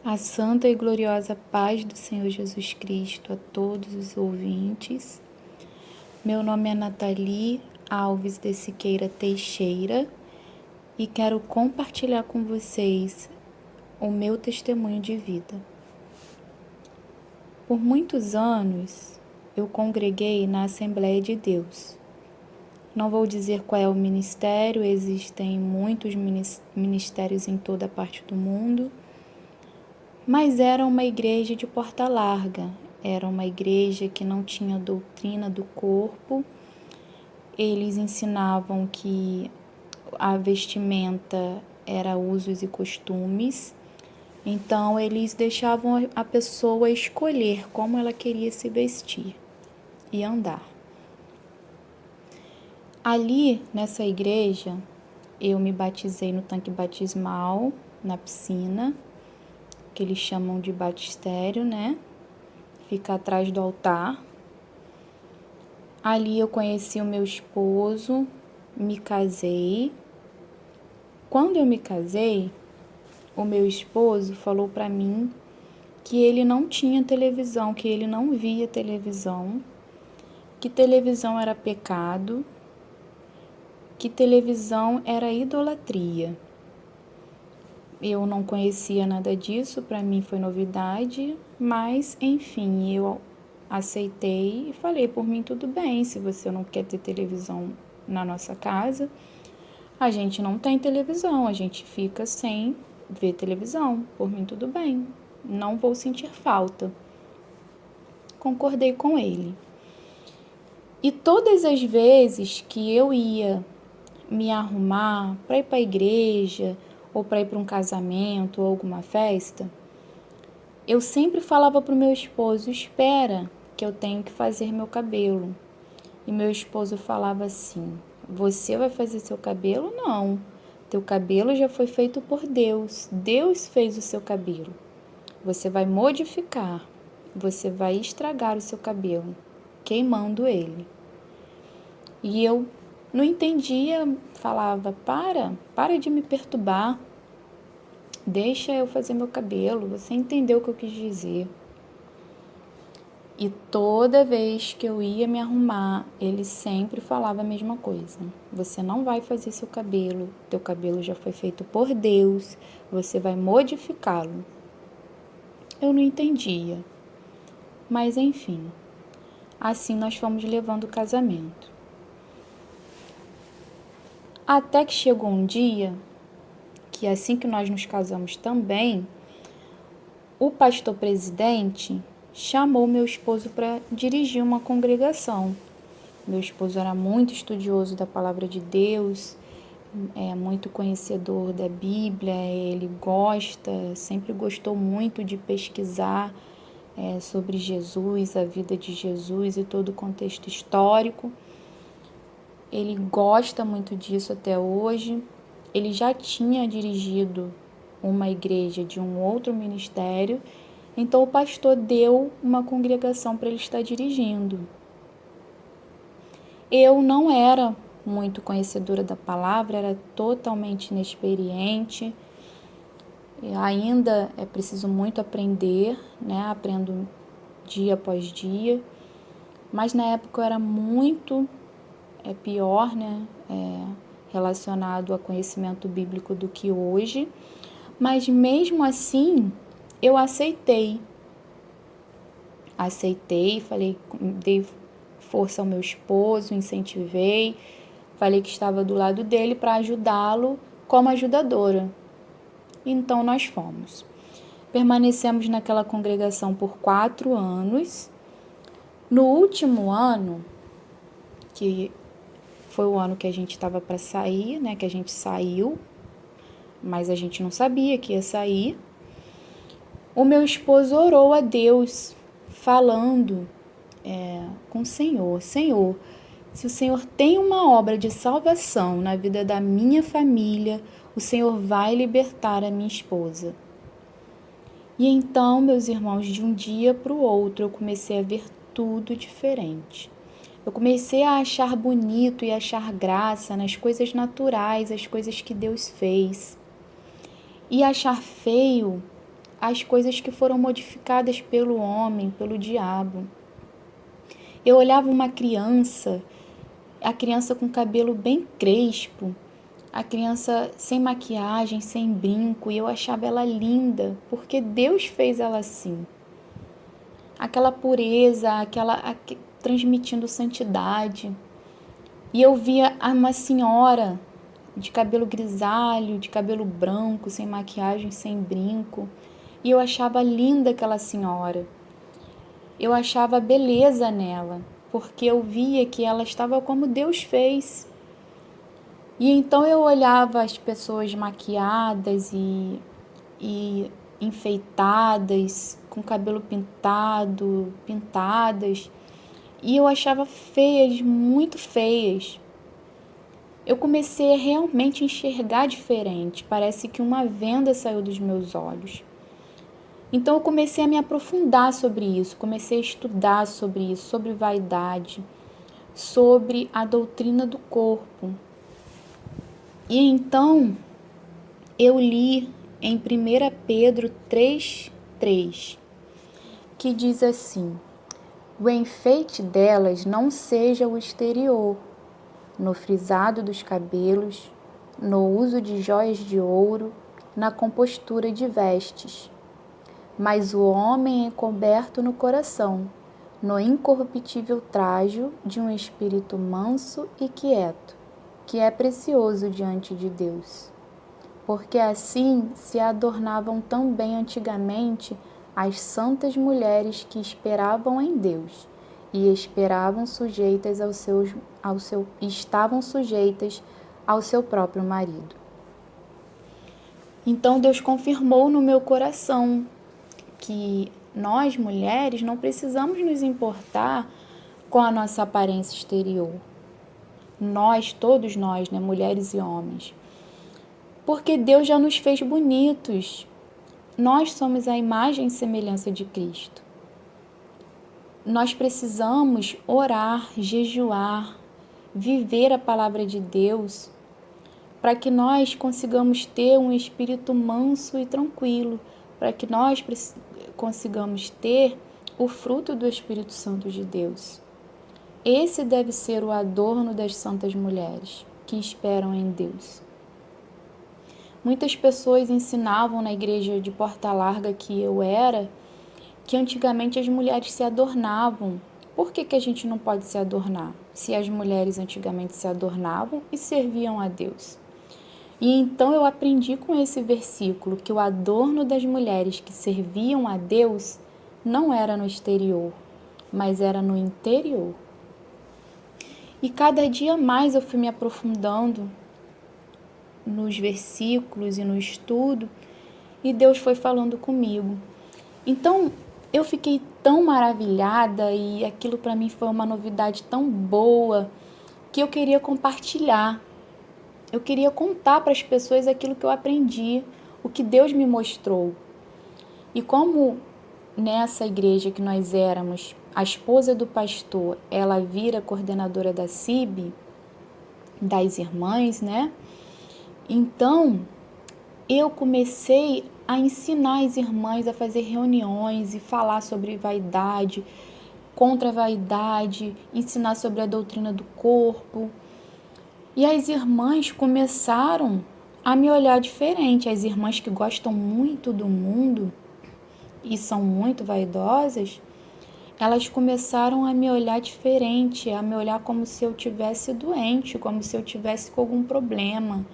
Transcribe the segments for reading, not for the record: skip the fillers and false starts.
A santa e gloriosa paz do Senhor Jesus Cristo a todos os ouvintes. Meu nome é Nathalie Alves de Siqueira Teixeira e quero compartilhar com vocês o meu testemunho de vida. Por muitos anos eu congreguei na Assembleia de Deus. Não vou dizer qual é o ministério, existem muitos ministérios em toda a parte do mundo. Mas era uma igreja de porta larga, era uma igreja que não tinha doutrina do corpo. Eles ensinavam que a vestimenta era usos e costumes, então eles deixavam a pessoa escolher como ela queria se vestir e andar. Ali, nessa igreja, eu me batizei no tanque batismal, na piscina, que eles chamam de batistério, né? Fica atrás do altar. Ali eu conheci o meu esposo, me casei. Quando eu me casei, o meu esposo falou para mim que ele não tinha televisão, que ele não via televisão, que televisão era pecado, que televisão era idolatria. Eu não conhecia nada disso, para mim foi novidade, mas enfim, eu aceitei e falei, por mim tudo bem, se você não quer ter televisão na nossa casa, a gente não tem televisão, a gente fica sem ver televisão, por mim tudo bem, não vou sentir falta. Concordei com ele. E todas as vezes que eu ia me arrumar para ir para a igreja, ou para ir para um casamento ou alguma festa, eu sempre falava para o meu esposo, espera que eu tenho que fazer meu cabelo. E meu esposo falava assim, você vai fazer seu cabelo? Não, teu cabelo já foi feito por Deus, Deus fez o seu cabelo. Você vai modificar, você vai estragar o seu cabelo, queimando ele. E eu não entendia, falava, para de me perturbar, deixa eu fazer meu cabelo, você entendeu o que eu quis dizer. E toda vez que eu ia me arrumar, ele sempre falava a mesma coisa. Você não vai fazer seu cabelo, teu cabelo já foi feito por Deus, você vai modificá-lo. Eu não entendia, mas enfim, assim nós fomos levando o casamento. Até que chegou um dia, que assim que nós nos casamos também, o pastor presidente chamou meu esposo para dirigir uma congregação. Meu esposo era muito estudioso da palavra de Deus, é muito conhecedor da Bíblia, ele sempre gostou muito de pesquisar sobre Jesus, a vida de Jesus e todo o contexto histórico. Ele gosta muito disso até hoje. Ele já tinha dirigido uma igreja de um outro ministério, então o pastor deu uma congregação para ele estar dirigindo. Eu não era muito conhecedora da palavra, era totalmente inexperiente, ainda é preciso muito aprender, né? Aprendo dia após dia, mas na época eu era muito pior, né? Relacionado a conhecimento bíblico do que hoje, mas mesmo assim eu aceitei, falei, dei força ao meu esposo, incentivei, falei que estava do lado dele para ajudá-lo como ajudadora. Então nós fomos. Permanecemos naquela congregação por 4 anos. No último ano, que foi o ano que a gente estava para sair, né, que a gente saiu, mas a gente não sabia que ia sair, o meu esposo orou a Deus, falando com o Senhor, Senhor, se o Senhor tem uma obra de salvação na vida da minha família, o Senhor vai libertar a minha esposa. E então, meus irmãos, de um dia para o outro, eu comecei a ver tudo diferente. Eu comecei a achar bonito e achar graça nas coisas naturais, as coisas que Deus fez. E achar feio as coisas que foram modificadas pelo homem, pelo diabo. Eu olhava uma criança, a criança com cabelo bem crespo, a criança sem maquiagem, sem brinco, e eu achava ela linda, porque Deus fez ela assim. Aquela pureza, transmitindo santidade. E eu via uma senhora de cabelo grisalho, de cabelo branco, sem maquiagem, sem brinco, e eu achava linda aquela senhora. Eu achava beleza nela, porque eu via que ela estava como Deus fez. E então eu olhava as pessoas maquiadas e enfeitadas, com cabelo pintadas, e eu achava feias, muito feias. Eu comecei a realmente enxergar diferente, parece que uma venda saiu dos meus olhos. Então eu comecei a me aprofundar sobre isso, comecei a estudar sobre isso, sobre vaidade, sobre a doutrina do corpo. E então eu li em 1 Pedro 3,3, que diz assim: o enfeite delas não seja o exterior, no frisado dos cabelos, no uso de joias de ouro, na compostura de vestes. Mas o homem é coberto no coração, no incorruptível trajo de um espírito manso e quieto, que é precioso diante de Deus. Porque assim se adornavam também antigamente as santas mulheres que esperavam em Deus e estavam sujeitas ao seu próprio marido. Então Deus confirmou no meu coração que nós, mulheres, não precisamos nos importar com a nossa aparência exterior. Todos nós, né, mulheres e homens. Porque Deus já nos fez bonitos. Nós somos a imagem e semelhança de Cristo. Nós precisamos orar, jejuar, viver a palavra de Deus, para que nós consigamos ter um espírito manso e tranquilo, para que nós consigamos ter o fruto do Espírito Santo de Deus. Esse deve ser o adorno das santas mulheres que esperam em Deus. Muitas pessoas ensinavam na igreja de Porta Larga que eu era, que antigamente as mulheres se adornavam. Por que a gente não pode se adornar, se as mulheres antigamente se adornavam e serviam a Deus? E então eu aprendi com esse versículo que o adorno das mulheres que serviam a Deus não era no exterior, mas era no interior. E cada dia mais eu fui me aprofundando nos versículos e no estudo, e Deus foi falando comigo. Então, eu fiquei tão maravilhada e aquilo para mim foi uma novidade tão boa que eu queria compartilhar. Eu queria contar para as pessoas aquilo que eu aprendi, o que Deus me mostrou. E como nessa igreja que nós éramos, a esposa do pastor, ela vira coordenadora da CIB, das irmãs, né? Então, eu comecei a ensinar as irmãs a fazer reuniões e falar sobre vaidade, contra a vaidade, ensinar sobre a doutrina do corpo. E as irmãs começaram a me olhar diferente. As irmãs que gostam muito do mundo e são muito vaidosas, elas começaram a me olhar diferente, a me olhar como se eu tivesse doente, como se eu tivesse com algum problema,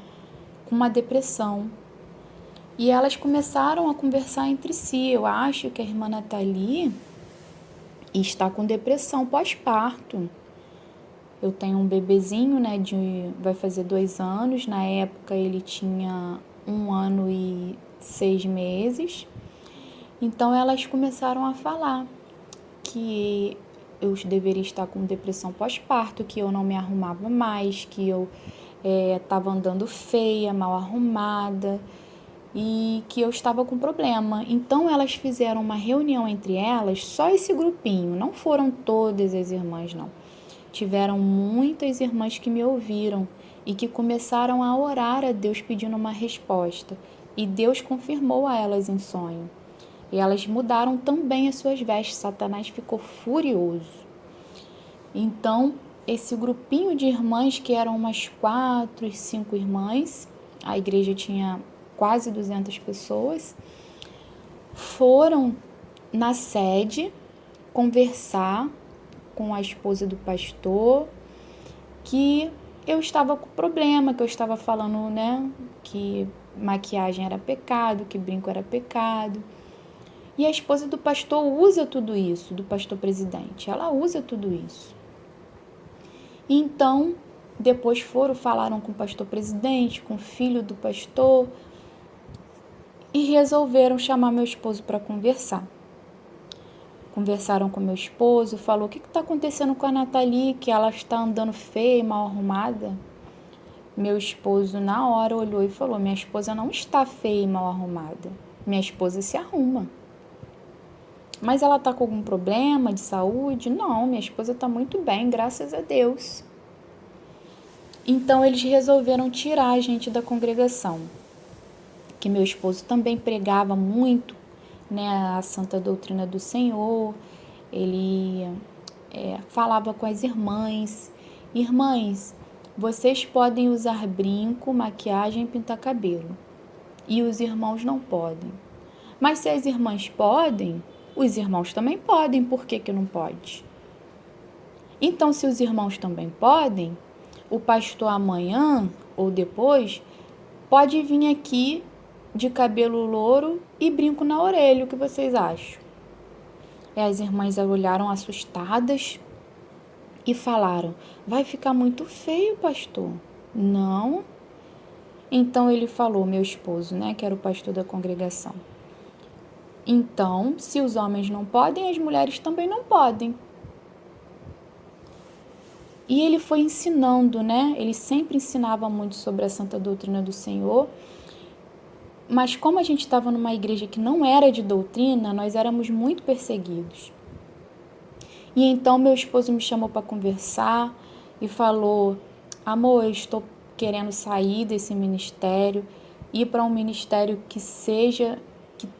com uma depressão. E elas começaram a conversar entre si. Eu acho que a irmã Nathalie está com depressão pós-parto. Eu tenho um bebezinho, né, vai fazer 2 anos. Na época ele tinha 1 ano e 6 meses. Então elas começaram a falar que eu deveria estar com depressão pós-parto, que eu não me arrumava mais, que eu estava andando feia, mal arrumada e que eu estava com problema. Então elas fizeram uma reunião entre elas, só esse grupinho, não foram todas as irmãs não. Tiveram muitas irmãs que me ouviram e que começaram a orar a Deus pedindo uma resposta. E Deus confirmou a elas em sonho. E elas mudaram também as suas vestes. Satanás ficou furioso. Então, esse grupinho de irmãs, que eram umas 4, 5 irmãs, a igreja tinha quase 200 pessoas, foram na sede conversar com a esposa do pastor, que eu estava com problema, que eu estava falando, né, que maquiagem era pecado, que brinco era pecado. E a esposa do pastor usa tudo isso, do pastor presidente, ela usa tudo isso. Então, depois falaram com o pastor presidente, com o filho do pastor, e resolveram chamar meu esposo para conversar. Conversaram com meu esposo, falou: o que está acontecendo com a Nathalie, que ela está andando feia, mal arrumada? Meu esposo na hora olhou e falou: minha esposa não está feia e mal arrumada, minha esposa se arruma. Mas ela está com algum problema de saúde? Não, minha esposa está muito bem, graças a Deus. Então eles resolveram tirar a gente da congregação, que meu esposo também pregava muito, né, a santa doutrina do Senhor. Ele falava com as irmãs: irmãs, vocês podem usar brinco, maquiagem e pintar cabelo, e os irmãos não podem. Mas se as irmãs podem, os irmãos também podem, por que que não pode? Então, se os irmãos também podem, o pastor amanhã ou depois pode vir aqui de cabelo louro e brinco na orelha, o que vocês acham? E as irmãs olharam assustadas e falaram: vai ficar muito feio, pastor. Não. Então ele falou, meu esposo, né, que era o pastor da congregação: então, se os homens não podem, as mulheres também não podem. E ele foi ensinando, né? Ele sempre ensinava muito sobre a santa doutrina do Senhor. Mas como a gente estava numa igreja que não era de doutrina, nós éramos muito perseguidos. E então meu esposo me chamou para conversar e falou: amor, eu estou querendo sair desse ministério, ir para um ministério que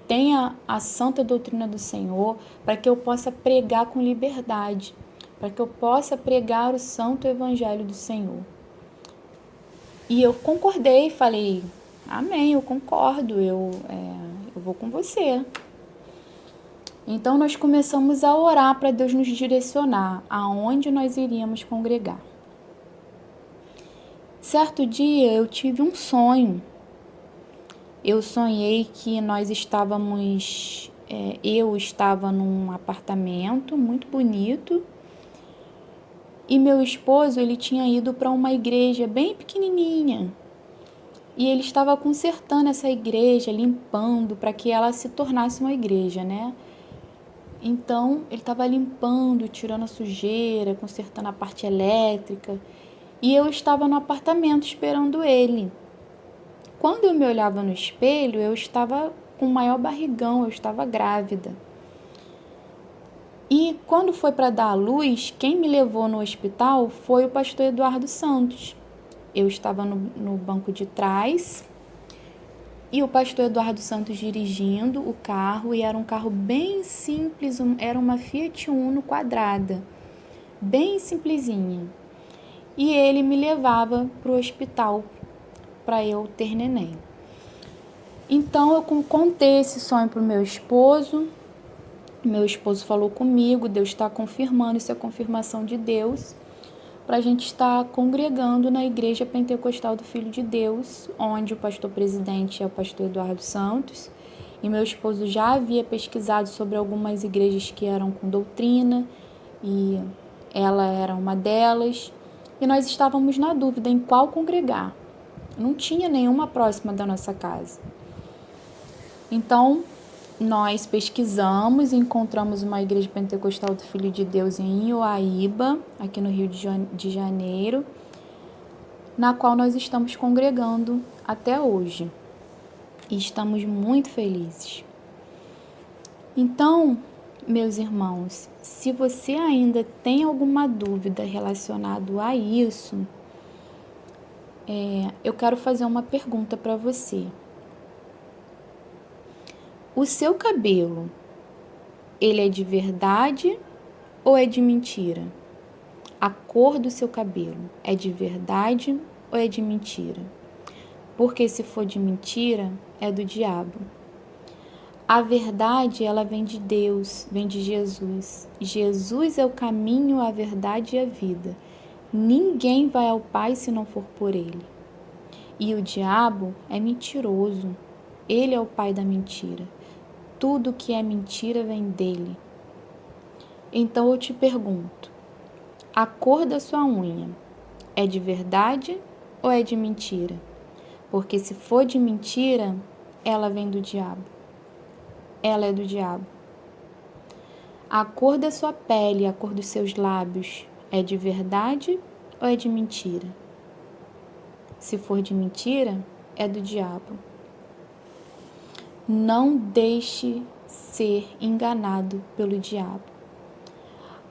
tenha a santa doutrina do Senhor, para que eu possa pregar com liberdade, para que eu possa pregar o santo evangelho do Senhor. E eu concordei, falei: amém, eu concordo, eu vou com você. Então nós começamos a orar para Deus nos direcionar aonde nós iríamos congregar. Certo dia eu tive um sonho. Eu sonhei que eu estava num apartamento muito bonito e meu esposo, ele tinha ido para uma igreja bem pequenininha. E ele estava consertando essa igreja, limpando, para que ela se tornasse uma igreja, né? Então, ele estava limpando, tirando a sujeira, consertando a parte elétrica. E eu estava no apartamento esperando ele. Quando eu me olhava no espelho, eu estava com o maior barrigão, eu estava grávida. E quando foi para dar à luz, quem me levou no hospital foi o pastor Eduardo Santos. Eu estava no banco de trás e o pastor Eduardo Santos dirigindo o carro, e era um carro bem simples, era uma Fiat Uno quadrada, bem simplesinha. E ele me levava para o hospital para eu ter neném. Então eu contei esse sonho para o meu esposo. Meu esposo falou comigo: Deus está confirmando, isso é confirmação de Deus, para a gente estar congregando na Igreja Pentecostal do Filho de Deus, onde o pastor presidente é o pastor Eduardo Santos. E meu esposo já havia pesquisado sobre algumas igrejas que eram com doutrina, e ela era uma delas. E nós estávamos na dúvida em qual congregar. Não tinha nenhuma próxima da nossa casa. Então, nós pesquisamos e encontramos uma igreja pentecostal do Filho de Deus em Ioaíba, aqui no Rio de Janeiro, na qual nós estamos congregando até hoje. E estamos muito felizes. Então, meus irmãos, se você ainda tem alguma dúvida relacionada a isso, eu quero fazer uma pergunta para você. O seu cabelo, ele é de verdade ou é de mentira? A cor do seu cabelo é de verdade ou é de mentira? Porque se for de mentira, é do diabo. A verdade, ela vem de Deus, vem de Jesus. Jesus é o caminho, a verdade e a vida. Ninguém vai ao Pai se não for por Ele. E o diabo é mentiroso. Ele é o pai da mentira. Tudo que é mentira vem dele. Então eu te pergunto, a cor da sua unha é de verdade ou é de mentira? Porque se for de mentira, ela vem do diabo. Ela é do diabo. A cor da sua pele, a cor dos seus lábios, é de verdade ou é de mentira? Se for de mentira, é do diabo. Não deixe ser enganado pelo diabo,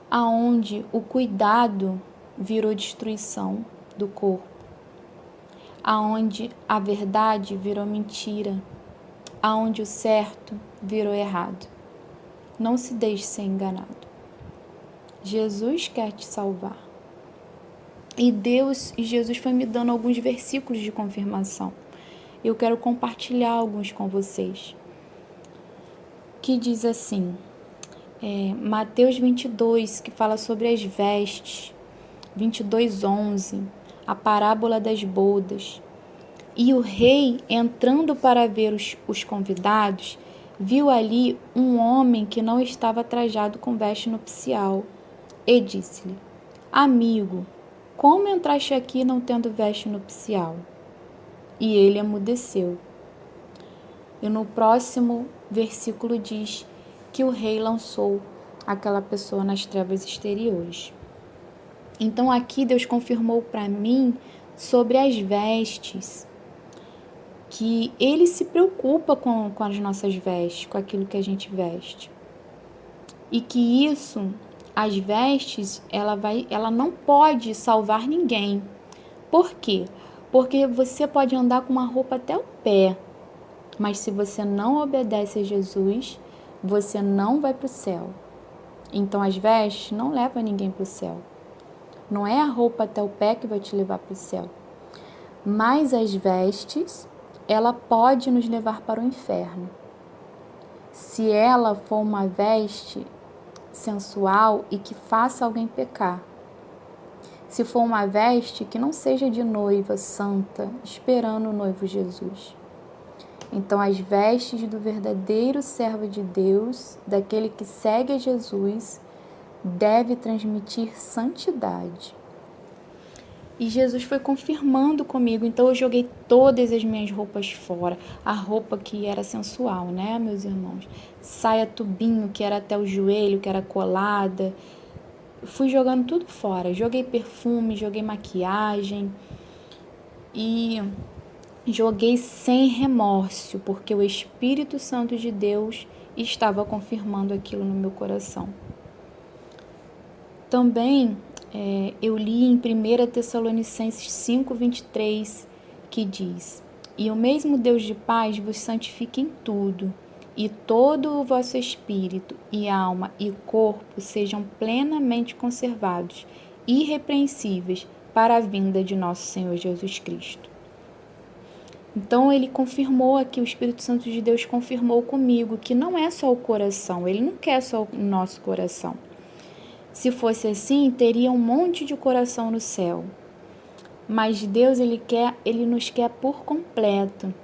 aonde o cuidado virou destruição do corpo, aonde a verdade virou mentira, aonde o certo virou errado. Não se deixe ser enganado. Jesus quer te salvar. E Jesus foi me dando alguns versículos de confirmação. Eu quero compartilhar alguns com vocês. Que diz assim, Mateus 22, que fala sobre as vestes, 22:11, a parábola das bodas. E o rei, entrando para ver os convidados, viu ali um homem que não estava trajado com veste nupcial, e disse-lhe: Amigo, como entraste aqui não tendo veste nupcial? E ele emudeceu. E no próximo versículo diz que o rei lançou aquela pessoa nas trevas exteriores. Então aqui Deus confirmou para mim sobre as vestes, que Ele se preocupa com as nossas vestes, com aquilo que a gente veste. E que isso, as vestes, ela não pode salvar ninguém. Por quê? Porque você pode andar com uma roupa até o pé, mas se você não obedece a Jesus, você não vai para o céu. Então as vestes não levam ninguém para o céu. Não é a roupa até o pé que vai te levar para o céu. Mas as vestes, ela pode nos levar para o inferno. Se ela for uma veste sensual e que faça alguém pecar. Se for uma veste que não seja de noiva santa, esperando o noivo Jesus. Então, as vestes do verdadeiro servo de Deus, daquele que segue a Jesus, deve transmitir santidade. E Jesus foi confirmando comigo, então eu joguei todas as minhas roupas fora. A roupa que era sensual, né, meus irmãos? Saia tubinho, que era até o joelho, que era colada. Fui jogando tudo fora. Joguei perfume, joguei maquiagem e joguei sem remorso, porque o Espírito Santo de Deus estava confirmando aquilo no meu coração. Também eu li em 1 Tessalonicenses 5:23, que diz: E o mesmo Deus de paz vos santifique em tudo, e todo o vosso espírito, e alma, e corpo sejam plenamente conservados, irrepreensíveis, para a vinda de nosso Senhor Jesus Cristo. Então ele confirmou aqui, o Espírito Santo de Deus confirmou comigo que não é só o coração, ele não quer só o nosso coração. Se fosse assim, teria um monte de coração no céu. Mas Deus, ele nos quer por completo.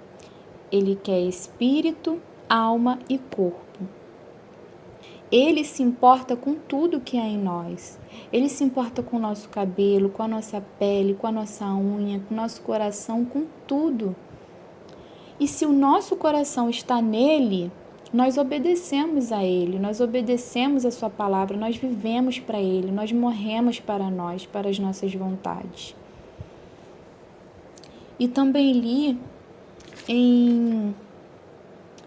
Ele quer espírito, alma e corpo. Ele se importa com tudo que há em nós. Ele se importa com o nosso cabelo, com a nossa pele, com a nossa unha, com o nosso coração, com tudo. E se o nosso coração está nele, nós obedecemos a Ele, nós obedecemos a Sua palavra, nós vivemos para Ele, nós morremos para nós, para as nossas vontades. E também li em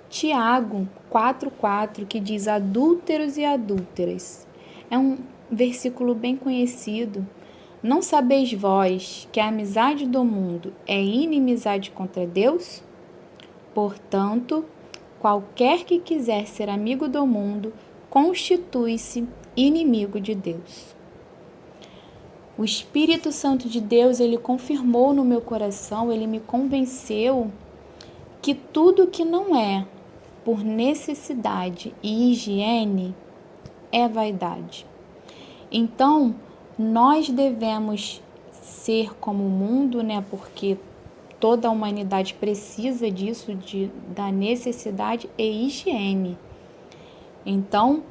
Tiago 4:4, que diz: adúlteros e adúlteras. É um versículo bem conhecido. Não sabeis vós que a amizade do mundo é inimizade contra Deus? Portanto, qualquer que quiser ser amigo do mundo constitui-se inimigo de Deus. O Espírito Santo de Deus, ele confirmou no meu coração, ele me convenceu que tudo que não é por necessidade e higiene é vaidade. Então, nós devemos ser como o mundo, né? Porque toda a humanidade precisa disso, da necessidade e higiene. Então,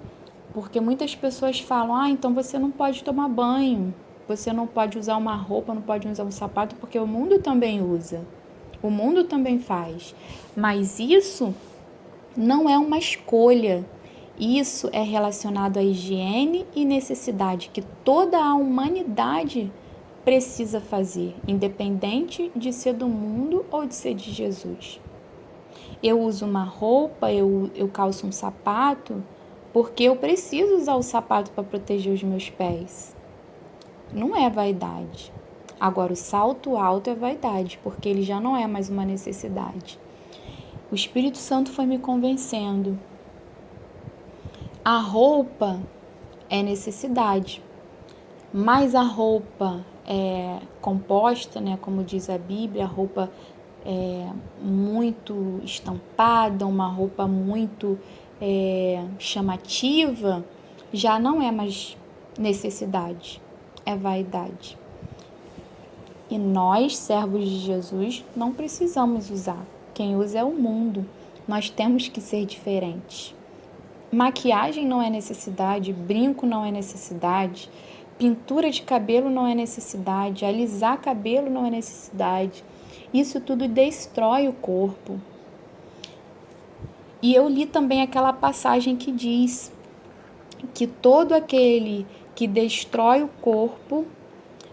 porque muitas pessoas falam, então você não pode tomar banho, você não pode usar uma roupa, não pode usar um sapato, porque o mundo também usa, o mundo também faz. Mas isso não é uma escolha, isso é relacionado à higiene e necessidade que toda a humanidade precisa fazer, independente de ser do mundo ou de ser de Jesus. Eu uso uma roupa, eu calço um sapato, porque eu preciso usar o sapato para proteger os meus pés. Não é vaidade. Agora, o salto alto é vaidade, porque ele já não é mais uma necessidade. O Espírito Santo foi me convencendo. A roupa é necessidade, mas a roupa é composta, né, como diz a Bíblia, a roupa muito estampada, uma roupa muito chamativa, já não é mais necessidade, é vaidade. E nós, servos de Jesus, não precisamos usar. Quem usa é o mundo. Nós temos que ser diferentes. Maquiagem não é necessidade, brinco não é necessidade, pintura de cabelo não é necessidade, alisar cabelo não é necessidade. Isso tudo destrói o corpo. E eu li também aquela passagem que diz que todo aquele que destrói o corpo,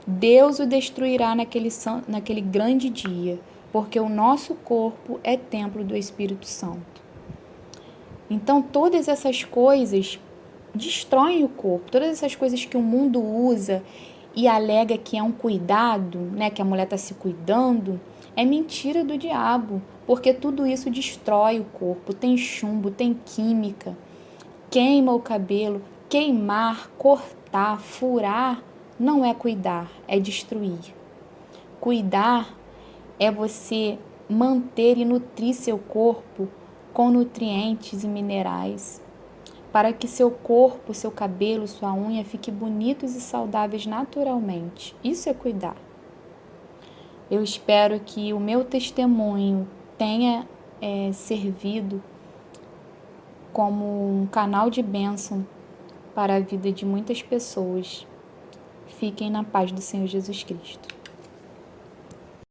Deus o destruirá naquele grande dia, porque o nosso corpo é templo do Espírito Santo. Então, todas essas coisas destroem o corpo, todas essas coisas que o mundo usa e alega que é um cuidado, né, que a mulher está se cuidando, é mentira do diabo, porque tudo isso destrói o corpo, tem chumbo, tem química, queima o cabelo. Queimar, cortar, furar não é cuidar, é destruir. Cuidar é você manter e nutrir seu corpo com nutrientes e minerais, para que seu corpo, seu cabelo, sua unha fiquem bonitos e saudáveis naturalmente. Isso é cuidar. Eu espero que o meu testemunho tenha servido como um canal de bênção para a vida de muitas pessoas. Fiquem na paz do Senhor Jesus Cristo.